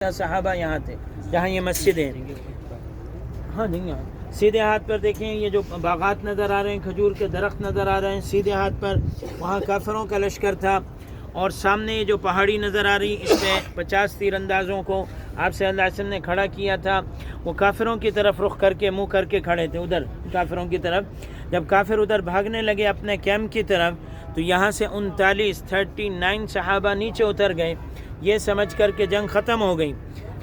صحابہ یہاں تھے جہاں یہ مسجد ہے. ہاں نہیں سیدھے ہاتھ پر دیکھیں یہ جو باغات نظر آ رہے ہیں, کھجور کے درخت نظر آ رہے ہیں سیدھے ہاتھ پر, وہاں کافروں کا لشکر تھا. اور سامنے یہ جو پہاڑی نظر آ رہی اس پہ 50 تیر اندازوں کو آپ صلی اللہ علیہ وسلم نے کھڑا کیا تھا. وہ کافروں کی طرف رخ کر کے منہ کر کے کھڑے تھے ادھر کافروں کی طرف. جب کافر ادھر بھاگنے لگے اپنے کیمپ کی طرف تو یہاں سے 39 صحابہ نیچے اتر گئے یہ سمجھ کر کے جنگ ختم ہو گئی.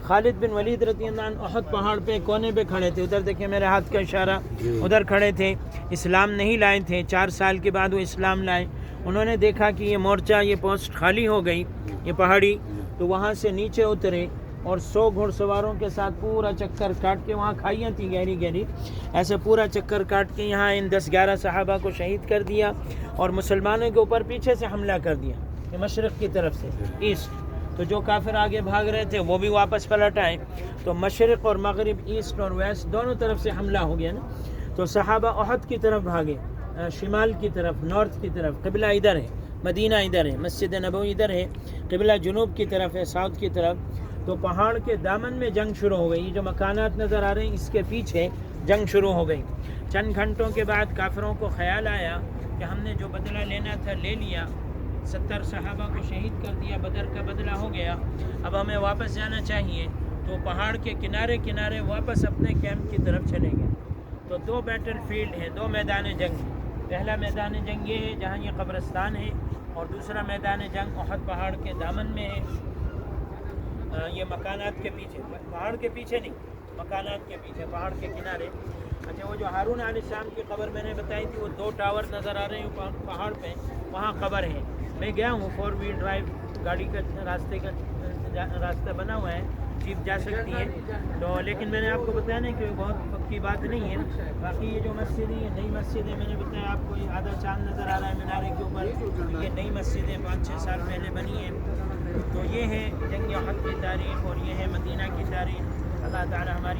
خالد بن ولید رضی اللہ عنہ احد پہاڑ پہ کونے پہ کھڑے تھے, ادھر دیکھیں میرے ہاتھ کا اشارہ, ادھر کھڑے تھے. اسلام نہیں لائے تھے, 4 سال کے بعد وہ اسلام لائے. انہوں نے دیکھا کہ یہ مورچہ یہ پوسٹ خالی ہو گئی یہ پہاڑی, تو وہاں سے نیچے اترے اور 100 گھوڑ سواروں کے ساتھ پورا چکر کاٹ کے, وہاں کھائیاں تھیں گہری گہری, ایسے پورا چکر کاٹ کے یہاں ان 10-11 صحابہ کو شہید کر دیا اور مسلمانوں کے اوپر پیچھے سے حملہ کر دیا یہ مشرق کی طرف سے ایسٹ. تو جو کافر آگے بھاگ رہے تھے وہ بھی واپس پلٹ آئے, تو مشرق اور مغرب ایسٹ اور ویسٹ دونوں طرف سے حملہ ہو گیا نا. تو صحابہ احد کی طرف بھاگے, شمال کی طرف, نارتھ کی طرف. قبلہ ادھر ہے, مدینہ ادھر ہے, مسجد نبوی ادھر ہے, قبلہ جنوب کی طرف ہے, ساؤتھ کی طرف. تو پہاڑ کے دامن میں جنگ شروع ہو گئی. یہ جو مکانات نظر آ رہے ہیں اس کے پیچھے جنگ شروع ہو گئی. چند گھنٹوں کے بعد کافروں کو خیال آیا کہ ہم نے جو بدلہ لینا تھا لے لیا, 70 صحابہ کو شہید کر دیا, بدر کا بدلہ ہو گیا, اب ہمیں واپس جانا چاہیے. تو پہاڑ کے کنارے کنارے واپس اپنے کیمپ کی طرف چلے گئے. تو 2 بیٹل فیلڈ ہیں, 2 میدان جنگ. پہلا میدان جنگ یہ ہے جہاں یہ قبرستان ہے, اور دوسرا میدان جنگ احد پہاڑ کے دامن میں ہے, یہ مکانات کے پیچھے, پہاڑ کے پیچھے نہیں, مکانات کے پیچھے, پہاڑ کے کنارے. اچھا, وہ جو ہارون علیہ السلام کی قبر میں نے بتائی تھی وہ 2 ٹاور نظر آ رہے ہیں پہاڑ پہ, وہاں قبر ہے. میں گیا ہوں, 4 ویل ڈرائیو گاڑی کا راستہ بنا ہوا ہے, جیپ جا سکتی ہے. تو لیکن میں نے آپ کو بتایا نہیں کہ بہت پکی بات نہیں ہے. باقی یہ جو مسجد ہے یہ نئی مسجد ہے, میں نے بتایا آپ کو, یہ آدھا چاند نظر آ رہا ہے مینارے کے اوپر, یہ نئی مسجد ہے 5-6 سال پہلے بنی ہے. تو یہ ہے جنگ احد کی تاریخ اور یہ ہے مدینہ کی تاریخ. اللہ تعالی ہماری